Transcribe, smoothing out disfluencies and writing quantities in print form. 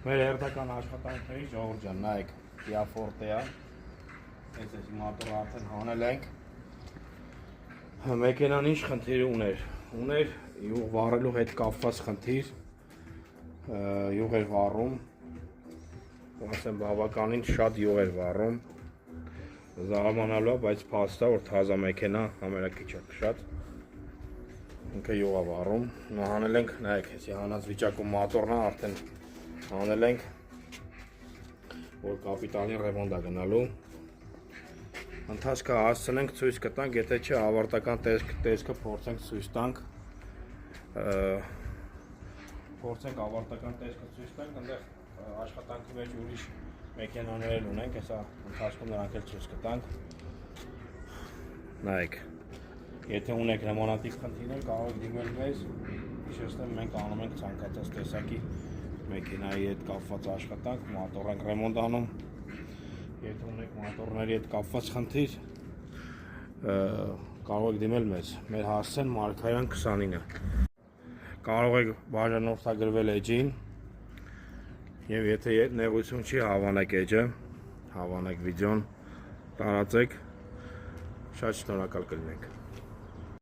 Մեր հերթական աշխատանքների ժողովուրդ ջան, նայեք, Kia Forte-ը, այս մոտորը արդեն հանել ենք։ Մեքենան ինչ խնդիր ուներ յուղ վառելու հետ կապված խնդիր, յուղ էր վառում, ասեմ բավականին շատ յուղ էր վառում, զարմանալու է, բայց փաստ է, որ թազա մեքենա ամենաքիչ է շատ, ինքը յուղ է վառում, հանել ենք, նայեք, այսի հանած վիճակում մոտորն է, արդեն հանել ենք, որ կապիտալին ռեմոնտ է գնալու, ընթացքը հասցնենք ցույց կտանք, եթե չէ ավարտական տեսքը փորձենք ցույց տանք, այնտեղ աշխատանքի մեջ ուրիշ մեքենաներ էլ ունենք, հեսա ընթացքում նրանք էլ ցույց կտանք, նայեք, եթե ունեք ռեմոնտիկ խնդիրներ կարող եք դիմել մեզ, հիշեցնեմ մենք անում ենք ցանկացած տեսակի մեքենայի հետ կապված աշխատանք, մոտոր ենք ռեմոնտ անում, եթե ունեք մոտորների հետ կապված խնդիր, կարող եք դիմել մեզ, մեր հասցեն Մարգարյան 29-ը, կարող եք բաժանորդագրվել էջին, և եթե նեղություն չի, հավանեք էջը, հավանեք վիդեոն, տարածեք, շատ շնորհակալ կլինենք։